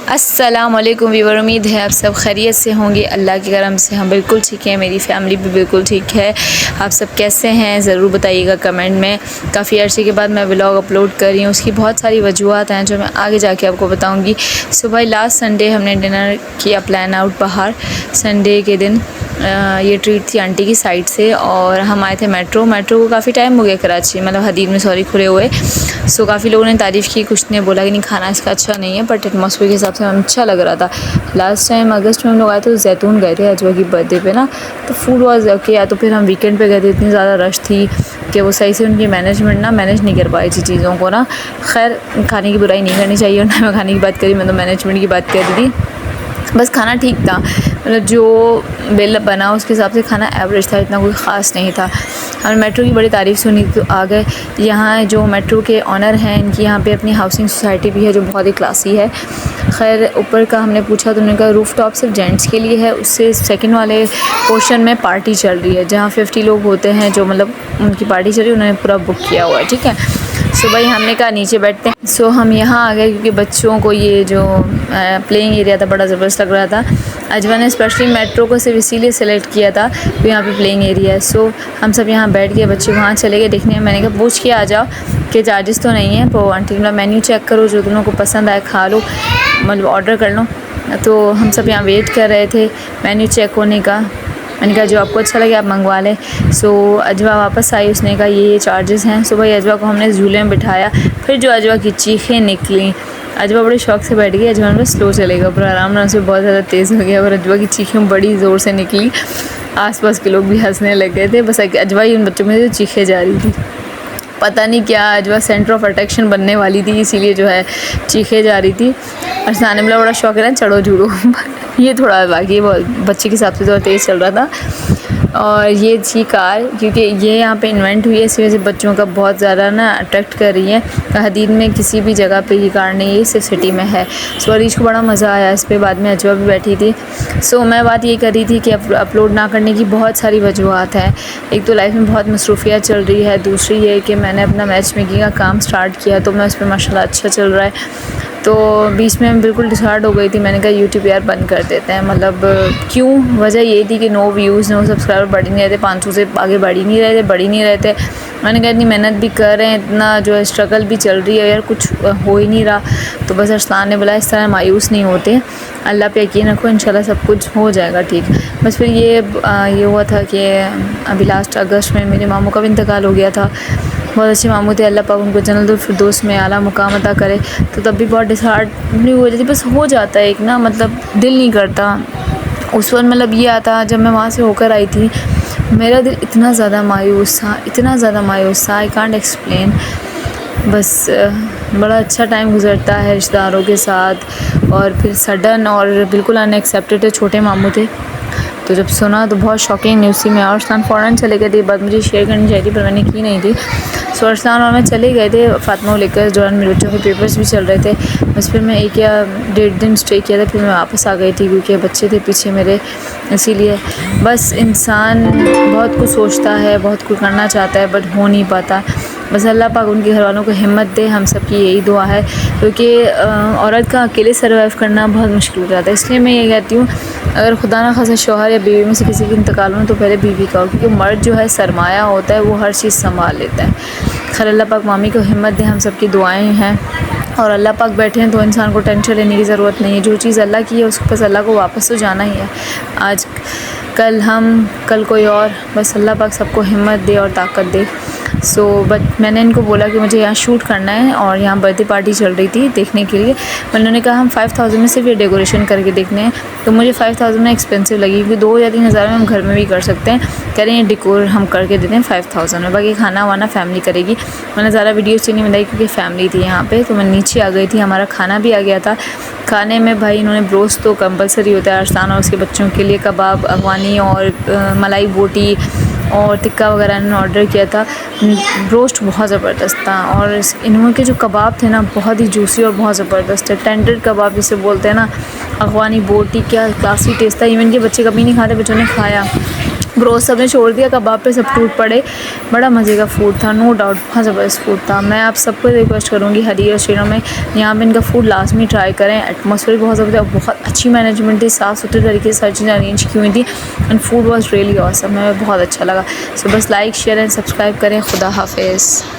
अस्सलाम वालेकुम वीवर, उम्मीद है आप सब खैरियत से होंगे। अल्लाह के करम से हम बिल्कुल ठीक हैं, मेरी फ़ैमिली भी बिल्कुल ठीक है। आप सब कैसे हैं ज़रूर बताइएगा कमेंट में। काफ़ी अर्से के बाद मैं व्लॉग अपलोड कर रही हूँ, उसकी बहुत सारी वजूहत हैं जो मैं आगे जाके आपको बताऊँगी। सुबह लास्ट संडे हमने डिनर किया प्लान आउट बाहर। संडे के दिन ये ट्रीट थी आंटी की साइड से और हम आए थे मेट्रो को काफ़ी टाइम हो गया कराची, मतलब हदीद में सॉरी खुले हुए। सो काफ़ी लोगों ने तारीफ़ की, कुछ ने बोला कि नहीं खाना इसका अच्छा नहीं है, बट एटमॉस्फेयर के हिसाब से अच्छा लग रहा था। लास्ट टाइम अगस्त में हम लोग आए थे तो जैतून गए थे अजवा की बर्थडे पे ना, तो फूड वॉज ओके। या तो फिर हम वीकेंड पे गए थे, इतनी ज़्यादा रश थी कि वो सही से उनकी मैनेजमेंट ना मैनेज नहीं कर पाई थी चीज़ों को ना। खैर खाने की बुराई नहीं करनी चाहिए, और मैं खाने की बात करी, मैं तो मैनेजमेंट की बात कर रही थी। बस खाना ठीक था, मतलब जो बिल बना उसके हिसाब से खाना एवरेज था, इतना कोई ख़ास नहीं था। हमने मेट्रो की बड़ी तारीफ़ सुनी तो आ गए। यहाँ जो मेट्रो के ऑनर हैं इनकी यहाँ पे अपनी हाउसिंग सोसाइटी भी है जो बहुत ही क्लासी है। खैर ऊपर का हमने पूछा तो उन्होंने कहा रूफ़ टॉप सिर्फ जेंट्स के लिए है, उससे सेकंड वाले पोर्शन में पार्टी चल रही है जहाँ 50 लोग होते हैं, जो मतलब उनकी पार्टी चल रही है, उन्होंने पूरा बुक किया हुआ है। ठीक है, सो भाई हमने कहा नीचे बैठते हैं। सो हम यहाँ आ गए क्योंकि बच्चों को ये जो प्लेइंग एरिया था बड़ा ज़बरदस्त लग रहा था। अजवा ने स्पेशली मेट्रो को सिर्फ इसीलिए सेलेक्ट किया था तो यहाँ पे प्लेइंग एरिया है। सो हम सब यहाँ बैठ गए, बच्चे वहाँ चले गए देखने में। मैंने कहा पूछ के आ जाओ कि चार्जेस तो नहीं है। तो आंटी ने मेन्यू चेक करो, जो तुम लोग को पसंद आए खा लो, मतलब ऑर्डर कर लो। तो हम सब यहाँ वेट कर रहे थे मेन्यू चेक होने का। मैंने कहा जो आपको अच्छा लगे आप मंगवा लें। सो अजवा वापस आई, उसने कहा ये चार्जेस हैं। सो भाई अजवा को हमने झूले में बिठाया, फिर जो अजवा की चीखें निकली, अजवा बड़े शौक से बैठ गई। अजवा में स्लो चलेगा पर आराम आराम से बहुत ज़्यादा तेज़ हो गया, और अजवा की चीखें बड़ी ज़ोर से निकली। आसपास के लोग भी हंसने लग गए थे, बस अजवा ही उन बच्चों में जो चीखें जा रही थी। पता नहीं क्या अजवा सेंटर ऑफ अट्रैक्शन बनने वाली थी, इसीलिए जो है चीखें जा रही थी। और साने वाला बड़ा शौक है ना चढ़ो झूलो ये थोड़ा बाकी बच्चे के हिसाब से थोड़ा तेज़ चल रहा था। और ये थी कार, क्योंकि ये यहाँ पे इन्वेंट हुई है, इसी वजह से बच्चों का बहुत ज़्यादा ना अट्रैक्ट कर रही है। हदीद में किसी भी जगह पे ये कार नहीं है, सिर्फ सिटी में है। सो अरीश को बड़ा मज़ा आया इस पर, बाद में अजवा भी बैठी थी। सो मैं बात ये कर रही थी कि अपलोड ना करने की बहुत सारी वजूहत हैं। एक तो लाइफ में बहुत मसरूफियत चल रही है, दूसरी ये कि मैंने अपना मैच मेकिंग का काम स्टार्ट किया तो मैं उस पर माशाल्लाह अच्छा चल रहा है। तो बीच में बिल्कुल डिसाइड हो गई थी, मैंने कहा यूट्यूब यार बंद कर देते हैं। मतलब क्यों, वजह ये थी कि नो व्यूज़ नो सब्सक्राइबर बढ़ नहीं रहे थे, 500 से आगे बढ़ ही नहीं रहे थे। मैंने कहा इतनी मेहनत भी कर रहे हैं, इतना जो है स्ट्रगल भी चल रही है यार, कुछ हो ही नहीं रहा। तो बस अरसलान ने बोला इस तरह मायूस नहीं होते, अल्लाह पे यकीन रखो, इंशाल्लाह सब कुछ हो जाएगा ठीक। बस फिर ये हुआ था कि अभी लास्ट अगस्त में मेरे मामू का भी इंतकाल हो गया था। बहुत अच्छे मामू थे, अल्लाह पाक उनको जन्नतुल फिरदौस में आला मुकाम अता करे। तो तब भी बहुत डिसहार्टनिंग हो जाती, बस हो जाता है एक ना, मतलब दिल नहीं करता उस वक्त। मतलब ये आता जब मैं वहाँ से होकर आई थी, मेरा दिल इतना ज़्यादा मायूस था, आई कांट एक्सप्लेन। बस बड़ा अच्छा टाइम गुज़रता है रिश्तेदारों के साथ, और फिर सडन और बिल्कुल अनएक्सेप्टेड छोटे मामू थे। तो जब सुना तो बहुत शॉकिंग न्यूज़ थी। मैं और अरसलान फ़ौरन चले गए थे, ये बात मुझे शेयर करनी चाहिए थी पर मैंने की नहीं थी। सो अरसलान और मैं चले गए थे फ़ातिमा को लेकर, इस दौरान मेरे बच्चों के पेपर्स भी चल रहे थे। बस फिर मैं 1 या 1.5 दिन स्टे किया था, फिर मैं वापस आ गई थी क्योंकि बच्चे थे पीछे मेरे, इसीलिए। बस इंसान बहुत कुछ सोचता है, बहुत कुछ करना चाहता है, बट हो नहीं पाता। बस अल्लाह पाक उनके घर वालों को हिम्मत दे, हम सब की यही दुआ है, क्योंकि औरत का अकेले सर्वाइव करना बहुत मुश्किल हो जाता है। इसलिए मैं ये कहती हूँ अगर खुदा ना खासा शौहर या बीवी में से किसी की इंतकाल हो तो पहले बीवी का हो, क्योंकि मर्द जो है सरमाया होता है, वो हर चीज़ संभाल लेता है। खैर अल्लाह पाक मामी को हिम्मत दे, हम सब की दुआएँ हैं। और अल्लाह पाक बैठे हैं तो इंसान को टेंशन लेने की ज़रूरत नहीं है, जो चीज़ अल्लाह की है उसको बस अल्लाह को वापस तो जाना ही है। आज कल हम, कल कोई और, बस अल्लाह पाक सबको हिम्मत दे और ताकत दे। सो बट मैंने इनको बोला कि मुझे यहाँ शूट करना है, और यहाँ बर्थडे पार्टी चल रही थी देखने के लिए। उन्होंने कहा हम 5000 में सिर्फ ये डेकोरेशन करके देखने हैं, तो मुझे 5000 में एक्सपेंसिव लगी, क्योंकि 2 या 3 हज़ार में हम घर में भी कर सकते हैं। कह रहे हैं डेकोर हम करके देते हैं 5000 में, बाकी खाना वाना फैमिली करेगी। मैंने ज़्यादा वीडियोज़ नहीं बनाई क्योंकि फैमिली थी यहाँ पे, तो मैं नीचे आ गई थी, हमारा खाना भी आ गया था। खाने में भाई इन्होंने ब्रोस्ट तो कंपलसरी होता है अरसलान और उसके बच्चों के लिए, कबाब अफगानी और मलाई बोटी और टिक्का वगैरह इन्होंने ऑर्डर किया था। रोस्ट बहुत ज़बरदस्त था, और इनके जो कबाब थे ना बहुत ही जूसी और बहुत ज़बरदस्त है। टेंडर कबाब जिसे बोलते हैं ना, अफगानी बोटी, क्या क्लासी टेस्ट था। इवन के बच्चे कभी नहीं खाते, बच्चों ने खाया, ब्रोस्ट सब ने छोड़ दिया, कबाब पे सब टूट पड़े। बड़ा मज़े का फूड था, नो डाउट बहुत ज़बरदस्त फूड था। मैं आप सबको रिक्वेस्ट करूँगी हरी रेस्टोरेंट में यहाँ पे इनका फूड लाजमी ट्राई करें। एटमॉस्फेयर बहुत ज़बरदस्त, बहुत अच्छी मैनेजमेंट थी, साफ़ सुथरे तरीके से हर चीज़ें अरेंज की हुई थी and food was really awesome. हमें बहुत अच्छा लगा। सो बस लाइक शेयर एंड सब्सक्राइब करें। खुदा हाफिज़।